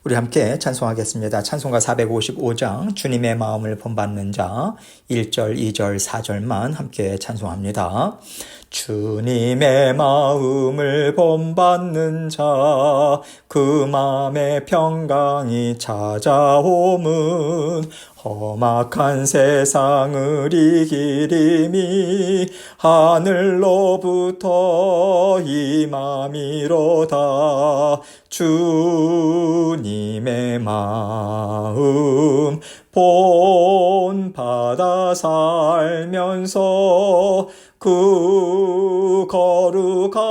우리 함께 찬송하겠습니다. 찬송가 455장 주님의 마음을 본받는 자 1절, 2절, 4절만 함께 찬송합니다. 주님의 마음을 본받는 자 그 마음의 평강이 찾아옴은 험악한 세상을 이기림이 하늘로부터 임함이로다. 주님의 마음 본받아 살면서 그 거룩하심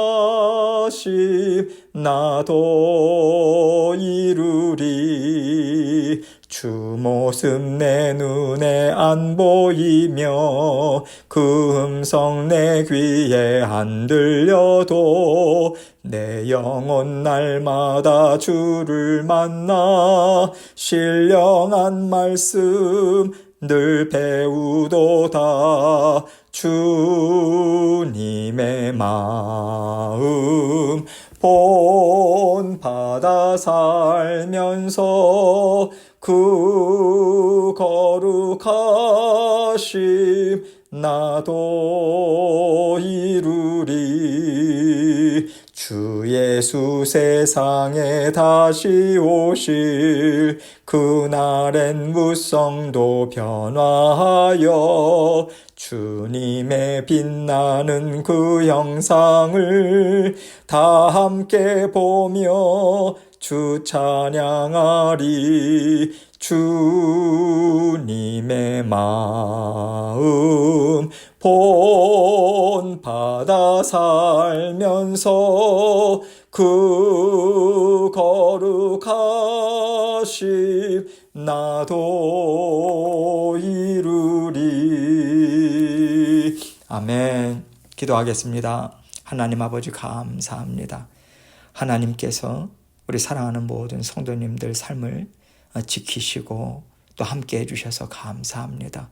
나도 이루리. 주 모습 내 눈에 안 보이며 그 음성 내 귀에 안 들려도 내 영혼 날마다 주를 만나 신령한 말씀 늘 배우도다. 주님의 마음 본받아 살면서 그 거룩하심 나도 이루리. 주 예수 세상에 다시 오실 그날엔 무성도 변화하여 주님의 빛나는 그 형상을 다 함께 보며 주 찬양하리. 주님의 마음 본받아 살면서 그 거룩하심 나도 이루리. 아멘. 기도하겠습니다. 하나님 아버지 감사합니다. 하나님께서 우리 사랑하는 모든 성도님들 삶을 지키시고 또 함께 해주셔서 감사합니다.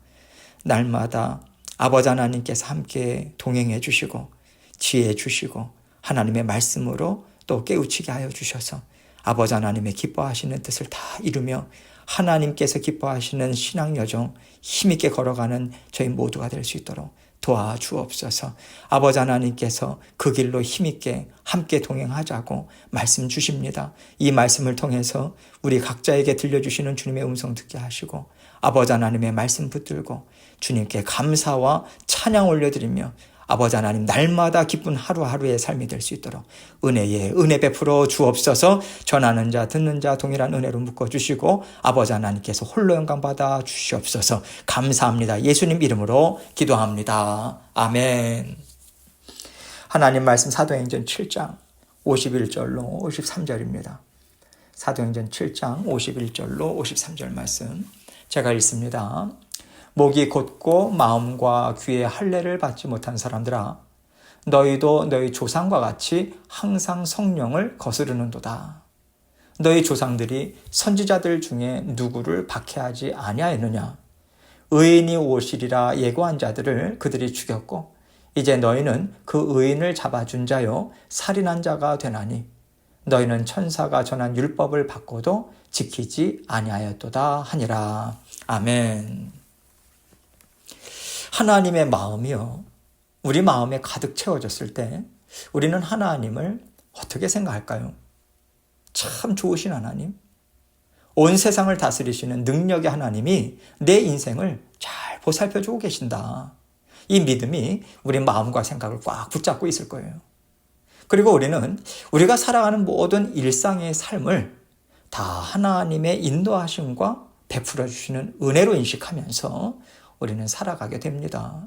날마다 아버지 하나님께서 함께 동행해 주시고 지혜 주시고 하나님의 말씀으로 또 깨우치게 하여 주셔서 아버지 하나님의 기뻐하시는 뜻을 다 이루며 하나님께서 기뻐하시는 신앙여정 힘있게 걸어가는 저희 모두가 될 수 있도록 도와주옵소서. 아버지 하나님께서 그 길로 힘있게 함께 동행하자고 말씀 주십니다. 이 말씀을 통해서 우리 각자에게 들려주시는 주님의 음성 듣게 하시고 아버지 하나님의 말씀 붙들고 주님께 감사와 찬양 올려드리며 아버지 하나님 날마다 기쁜 하루하루의 삶이 될 수 있도록 은혜에 은혜 베풀어 주옵소서. 전하는 자 듣는 자 동일한 은혜로 묶어주시고 아버지 하나님께서 홀로 영광 받아 주시옵소서. 감사합니다. 예수님 이름으로 기도합니다. 아멘. 하나님 말씀 사도행전 7장 51절로 53절입니다. 사도행전 7장 51절로 53절 말씀 제가 읽습니다. 목이 곧고 마음과 귀에 할례를 받지 못한 사람들아, 너희도 너희 조상과 같이 항상 성령을 거스르는도다. 너희 조상들이 선지자들 중에 누구를 박해하지 아니하였느냐? 의인이 오시리라 예고한 자들을 그들이 죽였고 이제 너희는 그 의인을 잡아준 자요 살인한 자가 되나니 너희는 천사가 전한 율법을 받고도 지키지 아니하였도다 하니라. 아멘. 하나님의 마음이요, 우리 마음에 가득 채워졌을 때 우리는 하나님을 어떻게 생각할까요? 참 좋으신 하나님, 온 세상을 다스리시는 능력의 하나님이 내 인생을 잘 보살펴주고 계신다. 이 믿음이 우리 마음과 생각을 꽉 붙잡고 있을 거예요. 그리고 우리는 우리가 살아가는 모든 일상의 삶을 다 하나님의 인도하심과 베풀어 주시는 은혜로 인식하면서 우리는 살아가게 됩니다.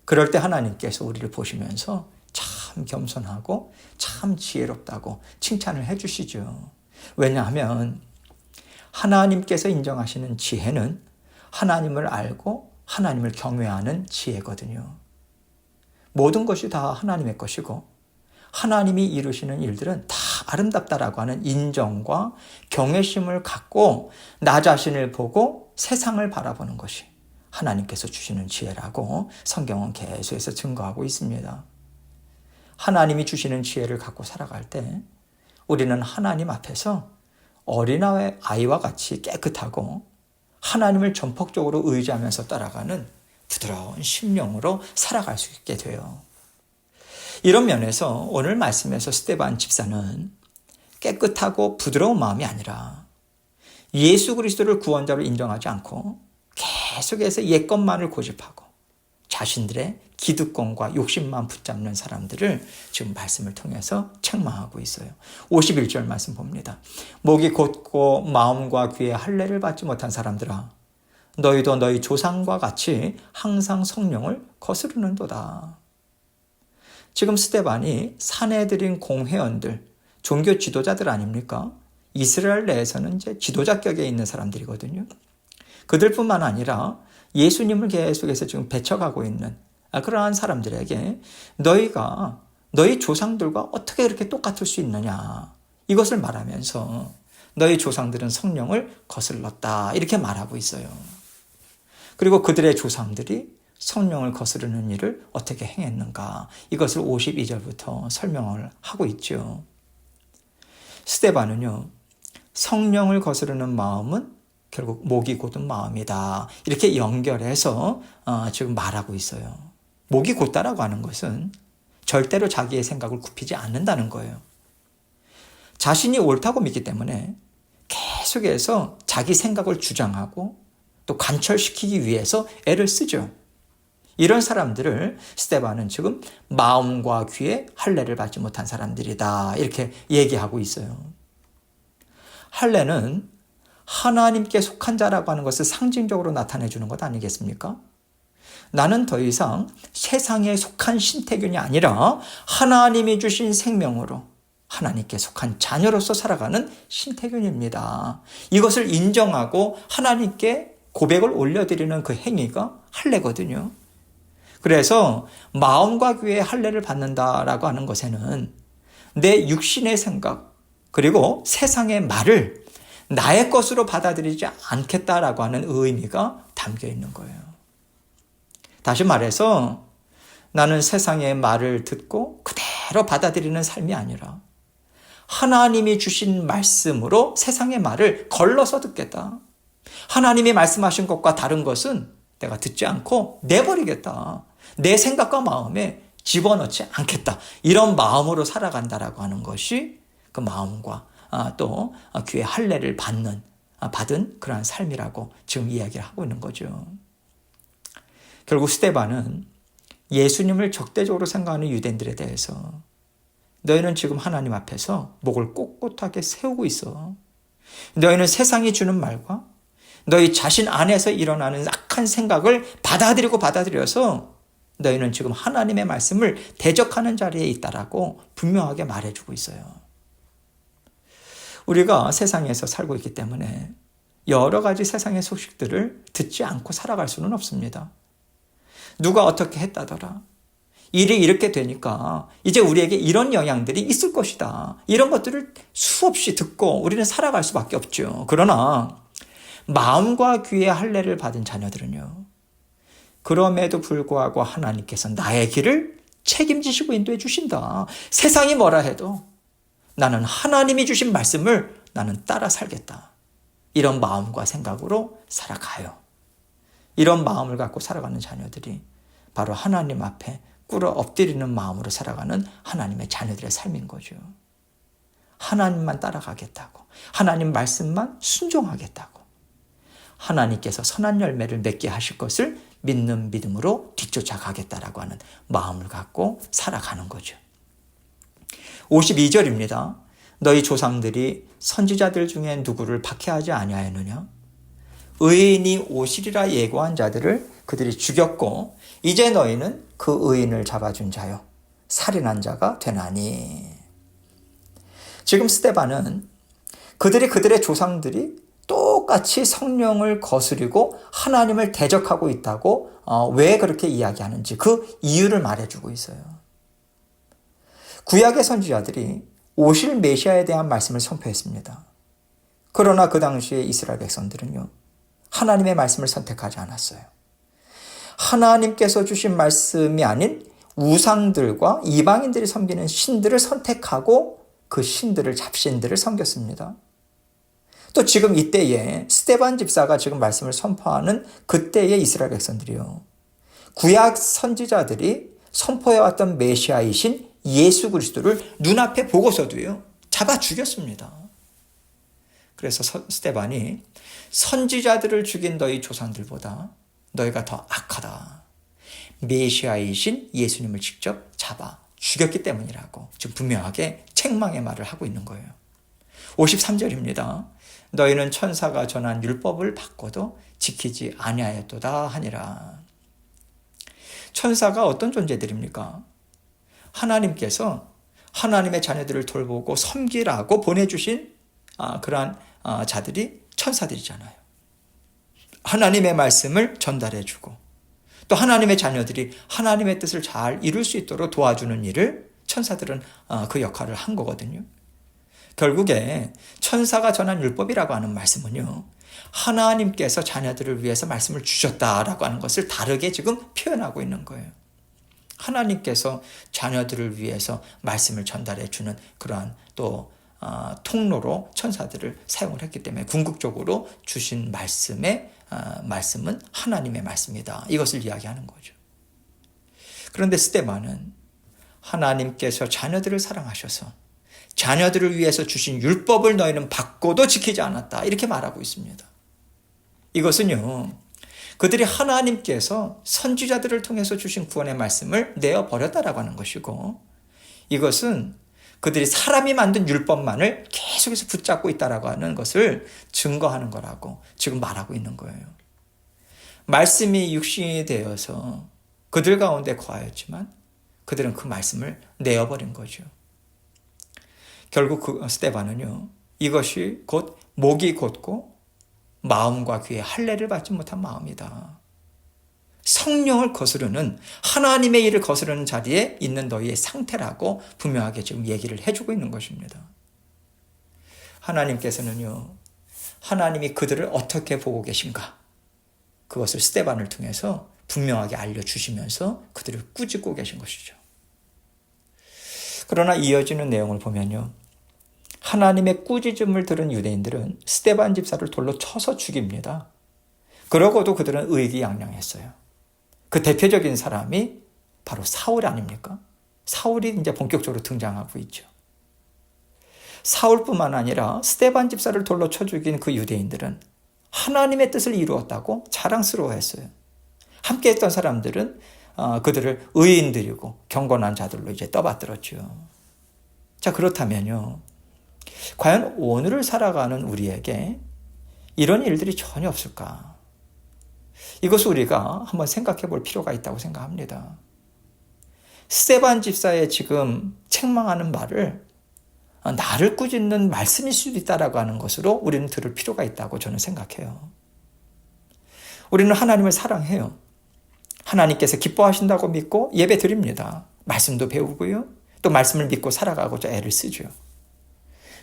그럴 때 하나님께서 우리를 보시면서 참 겸손하고 참 지혜롭다고 칭찬을 해주시죠. 왜냐하면 하나님께서 인정하시는 지혜는 하나님을 알고 하나님을 경외하는 지혜거든요. 모든 것이 다 하나님의 것이고 하나님이 이루시는 일들은 다 아름답다라고 하는 인정과 경외심을 갖고 나 자신을 보고 세상을 바라보는 것이 하나님께서 주시는 지혜라고 성경은 계속해서 증거하고 있습니다. 하나님이 주시는 지혜를 갖고 살아갈 때 우리는 하나님 앞에서 어린아이와 같이 깨끗하고 하나님을 전폭적으로 의지하면서 따라가는 부드러운 심령으로 살아갈 수 있게 돼요. 이런 면에서 오늘 말씀에서 스데반 집사는 깨끗하고 부드러운 마음이 아니라 예수 그리스도를 구원자로 인정하지 않고 계속해서 옛것만을 고집하고 자신들의 기득권과 욕심만 붙잡는 사람들을 지금 말씀을 통해서 책망하고 있어요. 51절 말씀 봅니다. 목이 곧고 마음과 귀에 할례를 받지 못한 사람들아, 너희도 너희 조상과 같이 항상 성령을 거스르는도다. 지금 스데반이 사내들인 공회원들, 종교 지도자들 아닙니까? 이스라엘 내에서는 이제 지도자격에 있는 사람들이거든요. 그들뿐만 아니라 예수님을 계속해서 지금 배척하고 있는 그러한 사람들에게 너희가 너희 조상들과 어떻게 이렇게 똑같을 수 있느냐, 이것을 말하면서 너희 조상들은 성령을 거슬렀다 이렇게 말하고 있어요. 그리고 그들의 조상들이 성령을 거스르는 일을 어떻게 행했는가, 이것을 52절부터 설명을 하고 있죠. 스데반은요, 성령을 거스르는 마음은 결국 목이 곧은 마음이다 이렇게 연결해서 지금 말하고 있어요. 목이 곧다라고 하는 것은 절대로 자기의 생각을 굽히지 않는다는 거예요. 자신이 옳다고 믿기 때문에 계속해서 자기 생각을 주장하고 또 관철시키기 위해서 애를 쓰죠. 이런 사람들을 스데반은 지금 마음과 귀에 할례를 받지 못한 사람들이다 이렇게 얘기하고 있어요. 할례는 하나님께 속한 자라고 하는 것을 상징적으로 나타내 주는 것 아니겠습니까? 나는 더 이상 세상에 속한 신태균이 아니라 하나님이 주신 생명으로 하나님께 속한 자녀로서 살아가는 신태균입니다. 이것을 인정하고 하나님께 고백을 올려드리는 그 행위가 할례거든요. 그래서 마음과 귀에 할례를 받는다라고 하는 것에는 내 육신의 생각 그리고 세상의 말을 나의 것으로 받아들이지 않겠다라고 하는 의미가 담겨 있는 거예요. 다시 말해서 나는 세상의 말을 듣고 그대로 받아들이는 삶이 아니라 하나님이 주신 말씀으로 세상의 말을 걸러서 듣겠다. 하나님이 말씀하신 것과 다른 것은 내가 듣지 않고 내버리겠다. 내 생각과 마음에 집어넣지 않겠다. 이런 마음으로 살아간다라고 하는 것이 그 마음과 또 귀에 할례를 받은 그러한 삶이라고 지금 이야기를 하고 있는 거죠. 결국 스데반은 예수님을 적대적으로 생각하는 유대인들에 대해서 너희는 지금 하나님 앞에서 목을 꼿꼿하게 세우고 있어. 너희는 세상이 주는 말과 너희 자신 안에서 일어나는 악한 생각을 받아들여서 너희는 지금 하나님의 말씀을 대적하는 자리에 있다라고 분명하게 말해주고 있어요. 우리가 세상에서 살고 있기 때문에 여러 가지 세상의 소식들을 듣지 않고 살아갈 수는 없습니다. 누가 어떻게 했다더라. 일이 이렇게 되니까 이제 우리에게 이런 영향들이 있을 것이다. 이런 것들을 수없이 듣고 우리는 살아갈 수밖에 없죠. 그러나 마음과 귀에 할례를 받은 자녀들은요, 그럼에도 불구하고 하나님께서 나의 길을 책임지시고 인도해 주신다. 세상이 뭐라 해도 나는 하나님이 주신 말씀을 나는 따라 살겠다. 이런 마음과 생각으로 살아가요. 이런 마음을 갖고 살아가는 자녀들이 바로 하나님 앞에 꿇어 엎드리는 마음으로 살아가는 하나님의 자녀들의 삶인 거죠. 하나님만 따라가겠다고, 하나님 말씀만 순종하겠다고, 하나님께서 선한 열매를 맺게 하실 것을 믿는 믿음으로 뒤쫓아가겠다라고 하는 마음을 갖고 살아가는 거죠. 52절입니다. 너희 조상들이 선지자들 중에 누구를 박해하지 아니하였느냐? 의인이 오시리라 예고한 자들을 그들이 죽였고 이제 너희는 그 의인을 잡아준 자요 살인한 자가 되나니. 지금 스데반은 그들의 조상들이 똑같이 성령을 거스리고 하나님을 대적하고 있다고 왜 그렇게 이야기하는지 그 이유를 말해주고 있어요. 구약의 선지자들이 오실 메시아에 대한 말씀을 선포했습니다. 그러나 그 당시에 이스라엘 백성들은요, 하나님의 말씀을 선택하지 않았어요. 하나님께서 주신 말씀이 아닌 우상들과 이방인들이 섬기는 신들을 선택하고 그 신들을 잡신들을 섬겼습니다. 또 지금 이때에 스데반 집사가 지금 말씀을 선포하는 그때의 이스라엘 백성들이요. 구약 선지자들이 선포해왔던 메시아이신 예수 그리스도를 눈앞에 보고서도요. 잡아 죽였습니다. 그래서 스데반이 선지자들을 죽인 너희 조상들보다 너희가 더 악하다. 메시아이신 예수님을 직접 잡아 죽였기 때문이라고 지금 분명하게 책망의 말을 하고 있는 거예요. 53절입니다. 너희는 천사가 전한 율법을 받고도 지키지 아니하였도다 하니라. 천사가 어떤 존재들입니까? 하나님께서 하나님의 자녀들을 돌보고 섬기라고 보내주신 그러한 자들이 천사들이잖아요. 하나님의 말씀을 전달해주고 또 하나님의 자녀들이 하나님의 뜻을 잘 이룰 수 있도록 도와주는 일을 천사들은 그 역할을 한 거거든요. 결국에 천사가 전한 율법이라고 하는 말씀은요. 하나님께서 자녀들을 위해서 말씀을 주셨다라고 하는 것을 다르게 지금 표현하고 있는 거예요. 하나님께서 자녀들을 위해서 말씀을 전달해 주는 그러한 또 통로로 천사들을 사용을 했기 때문에 궁극적으로 주신 말씀은 하나님의 말씀이다. 이것을 이야기하는 거죠. 그런데 스데반은 하나님께서 자녀들을 사랑하셔서 자녀들을 위해서 주신 율법을 너희는 받고도 지키지 않았다. 이렇게 말하고 있습니다. 이것은요. 그들이 하나님께서 선지자들을 통해서 주신 구원의 말씀을 내어버렸다라고 하는 것이고 이것은 그들이 사람이 만든 율법만을 계속해서 붙잡고 있다라고 하는 것을 증거하는 거라고 지금 말하고 있는 거예요. 말씀이 육신이 되어서 그들 가운데 거하였지만 그들은 그 말씀을 내어버린 거죠. 결국 그 스데반은요. 이것이 곧 목이 곧고 마음과 귀에 할례를 받지 못한 마음이다. 성령을 거스르는 하나님의 일을 거스르는 자리에 있는 너희의 상태라고 분명하게 지금 얘기를 해주고 있는 것입니다. 하나님께서는요. 하나님이 그들을 어떻게 보고 계신가? 그것을 스데반을 통해서 분명하게 알려주시면서 그들을 꾸짖고 계신 것이죠. 그러나 이어지는 내용을 보면요. 하나님의 꾸짖음을 들은 유대인들은 스데반 집사를 돌로 쳐서 죽입니다. 그러고도 그들은 의기양양했어요. 그 대표적인 사람이 바로 사울 아닙니까? 사울이 이제 본격적으로 등장하고 있죠. 사울뿐만 아니라 스데반 집사를 돌로 쳐 죽인 그 유대인들은 하나님의 뜻을 이루었다고 자랑스러워했어요. 함께했던 사람들은 그들을 의인들이고 경건한 자들로 이제 떠받들었죠. 자, 그렇다면요. 과연 오늘을 살아가는 우리에게 이런 일들이 전혀 없을까? 이것을 우리가 한번 생각해 볼 필요가 있다고 생각합니다. 스데반 집사의 지금 책망하는 말을 나를 꾸짖는 말씀일 수도 있다라고 하는 것으로 우리는 들을 필요가 있다고 저는 생각해요. 우리는 하나님을 사랑해요. 하나님께서 기뻐하신다고 믿고 예배 드립니다. 말씀도 배우고요. 또 말씀을 믿고 살아가고자 애를 쓰죠.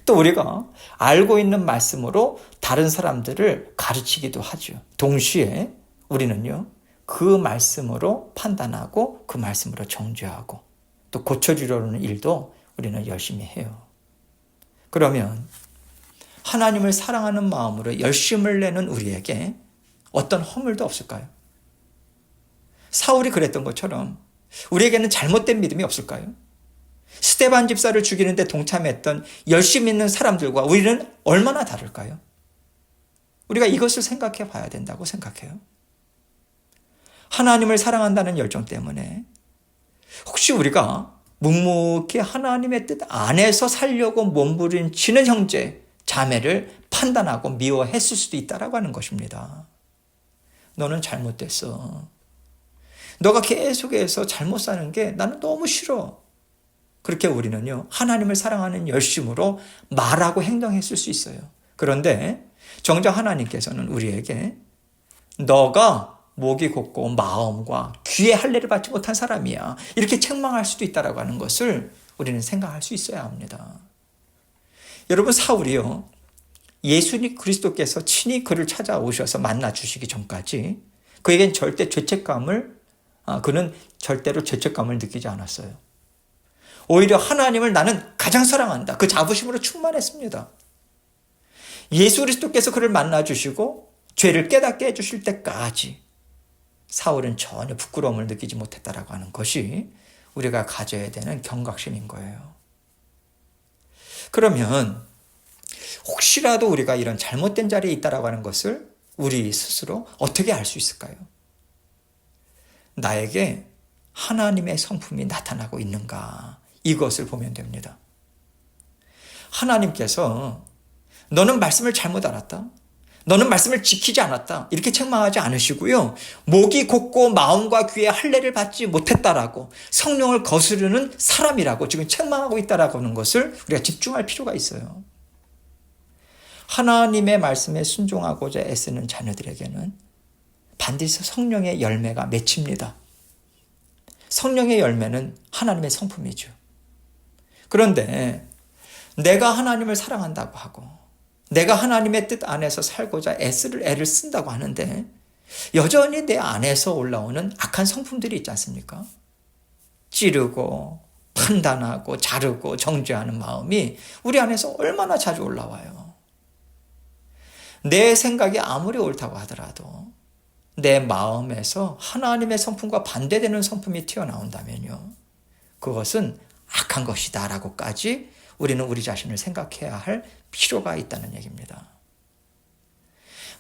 또 우리가 알고 있는 말씀으로 다른 사람들을 가르치기도 하죠. 동시에 우리는요, 그 말씀으로 판단하고 그 말씀으로 정죄하고 또 고쳐주려는 일도 우리는 열심히 해요. 그러면 하나님을 사랑하는 마음으로 열심을 내는 우리에게 어떤 허물도 없을까요? 사울이 그랬던 것처럼 우리에게는 잘못된 믿음이 없을까요? 스데반 집사를 죽이는데 동참했던 열심히 있는 사람들과 우리는 얼마나 다를까요? 우리가 이것을 생각해 봐야 된다고 생각해요. 하나님을 사랑한다는 열정 때문에 혹시 우리가 묵묵히 하나님의 뜻 안에서 살려고 몸부림치는 형제, 자매를 판단하고 미워했을 수도 있다라고 하는 것입니다. 너는 잘못됐어. 너가 계속해서 잘못 사는 게 나는 너무 싫어. 그렇게 우리는요, 하나님을 사랑하는 열심으로 말하고 행동했을 수 있어요. 그런데 정작 하나님께서는 우리에게 너가 목이 곧고 마음과 귀의 할례를 받지 못한 사람이야. 이렇게 책망할 수도 있다라고 하는 것을 우리는 생각할 수 있어야 합니다. 여러분, 사울이요, 예수님 그리스도께서 친히 그를 찾아오셔서 만나 주시기 전까지 그에겐 그는 절대로 죄책감을 느끼지 않았어요. 오히려 하나님을 나는 가장 사랑한다. 그 자부심으로 충만했습니다. 예수 그리스도께서 그를 만나주시고 죄를 깨닫게 해주실 때까지 사울은 전혀 부끄러움을 느끼지 못했다라고 하는 것이 우리가 가져야 되는 경각심인 거예요. 그러면 혹시라도 우리가 이런 잘못된 자리에 있다라고 하는 것을 우리 스스로 어떻게 알 수 있을까요? 나에게 하나님의 성품이 나타나고 있는가, 이것을 보면 됩니다. 하나님께서 너는 말씀을 잘못 알았다, 너는 말씀을 지키지 않았다, 이렇게 책망하지 않으시고요, 목이 곧고 마음과 귀에 할례를 받지 못했다라고, 성령을 거스르는 사람이라고 지금 책망하고 있다라고 하는 것을 우리가 집중할 필요가 있어요. 하나님의 말씀에 순종하고자 애쓰는 자녀들에게는 반드시 성령의 열매가 맺힙니다. 성령의 열매는 하나님의 성품이죠. 그런데 내가 하나님을 사랑한다고 하고 내가 하나님의 뜻 안에서 살고자 애를 쓴다고 하는데 여전히 내 안에서 올라오는 악한 성품들이 있지 않습니까? 찌르고 판단하고 자르고 정죄하는 마음이 우리 안에서 얼마나 자주 올라와요. 내 생각이 아무리 옳다고 하더라도 내 마음에서 하나님의 성품과 반대되는 성품이 튀어나온다면요, 그것은 악한 것이다 라고까지 우리는 우리 자신을 생각해야 할 필요가 있다는 얘기입니다.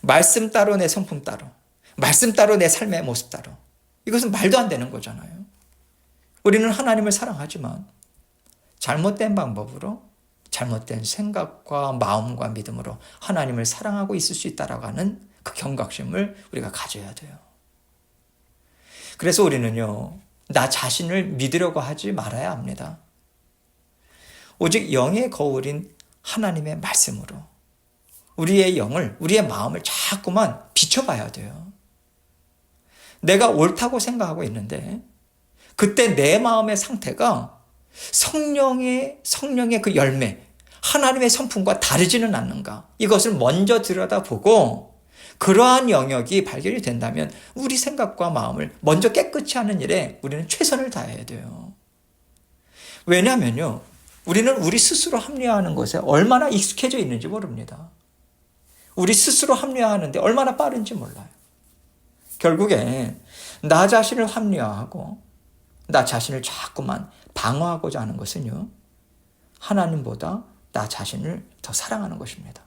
말씀 따로 내 성품 따로, 말씀 따로 내 삶의 모습 따로, 이것은 말도 안 되는 거잖아요. 우리는 하나님을 사랑하지만 잘못된 방법으로, 잘못된 생각과 마음과 믿음으로 하나님을 사랑하고 있을 수 있다라고 하는 그 경각심을 우리가 가져야 돼요. 그래서 우리는요, 나 자신을 믿으려고 하지 말아야 합니다. 오직 영의 거울인 하나님의 말씀으로 우리의 영을, 우리의 마음을 자꾸만 비춰봐야 돼요. 내가 옳다고 생각하고 있는데 그때 내 마음의 상태가 성령의 그 열매, 하나님의 성품과 다르지는 않는가, 이것을 먼저 들여다보고 그러한 영역이 발견이 된다면 우리 생각과 마음을 먼저 깨끗이 하는 일에 우리는 최선을 다해야 돼요. 왜냐하면요, 우리는 우리 스스로 합리화하는 것에 얼마나 익숙해져 있는지 모릅니다. 우리 스스로 합리화하는데 얼마나 빠른지 몰라요. 결국에 나 자신을 합리화하고 나 자신을 자꾸만 방어하고자 하는 것은요, 하나님보다 나 자신을 더 사랑하는 것입니다.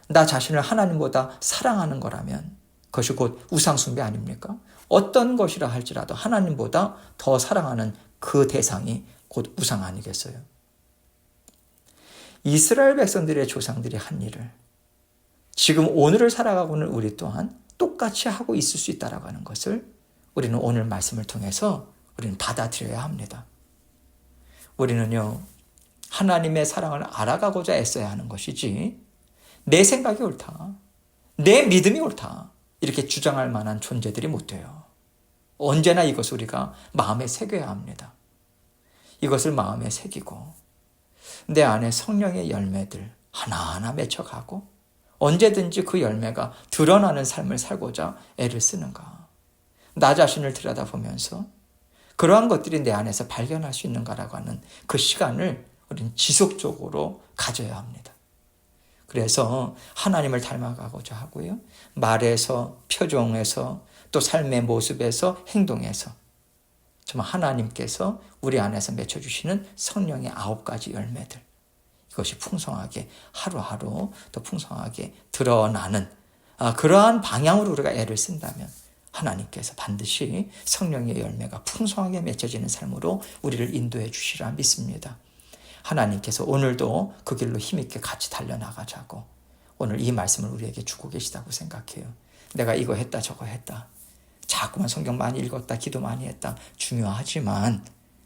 나 자신을 하나님보다 사랑하는 거라면 그것이 곧 우상숭배 아닙니까? 어떤 것이라 할지라도 하나님보다 더 사랑하는 그 대상이 곧 우상 아니겠어요? 이스라엘 백성들의 조상들이 한 일을 지금 오늘을 살아가고는 우리 또한 똑같이 하고 있을 수 있다라고 하는 것을 우리는 오늘 말씀을 통해서 우리는 받아들여야 합니다. 우리는요, 하나님의 사랑을 알아가고자 애써야 하는 것이지 내 생각이 옳다, 내 믿음이 옳다, 이렇게 주장할 만한 존재들이 못 돼요. 언제나 이것을 우리가 마음에 새겨야 합니다. 이것을 마음에 새기고 내 안에 성령의 열매들 하나하나 맺혀가고 언제든지 그 열매가 드러나는 삶을 살고자 애를 쓰는가, 나 자신을 들여다보면서 그러한 것들이 내 안에서 발견할 수 있는가라고 하는 그 시간을 우리는 지속적으로 가져야 합니다. 그래서 하나님을 닮아가고자 하고요, 말에서, 표정에서, 또 삶의 모습에서, 행동에서 정말 하나님께서 우리 안에서 맺혀주시는 성령의 9가지 열매들, 이것이 풍성하게 하루하루 또 풍성하게 드러나는 그러한 방향으로 우리가 애를 쓴다면 하나님께서 반드시 성령의 열매가 풍성하게 맺혀지는 삶으로 우리를 인도해 주시리라 믿습니다. 하나님께서 오늘도 그 길로 힘있게 같이 달려나가자고 오늘 이 말씀을 우리에게 주고 계시다고 생각해요. 내가 이거 했다 저거 했다, 자꾸만 성경 많이 읽었다, 기도 많이 했다, 중요하지만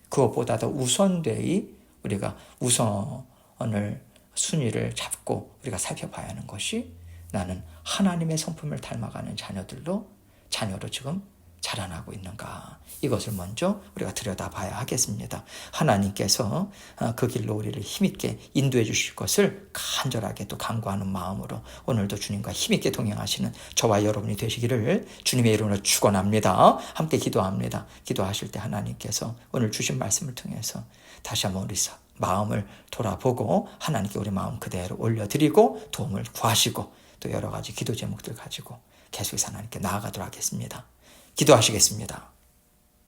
그것보다도 우선되이 우리가 우선을 순위를 잡고 우리가 살펴봐야 하는 것이 나는 하나님의 성품을 닮아가는 자녀로 지금 자라나고 있는가, 이것을 먼저 우리가 들여다봐야 하겠습니다. 하나님께서 그 길로 우리를 힘있게 인도해 주실 것을 간절하게 또 간구하는 마음으로 오늘도 주님과 힘있게 동행하시는 저와 여러분이 되시기를 주님의 이름으로 축원합니다. 함께 기도합니다. 기도하실 때 하나님께서 오늘 주신 말씀을 통해서 다시 한번 우리 마음을 돌아보고 하나님께 우리 마음 그대로 올려드리고 도움을 구하시고 또 여러 가지 기도 제목들 가지고 계속해서 하나님께 나아가도록 하겠습니다. 기도하시겠습니다.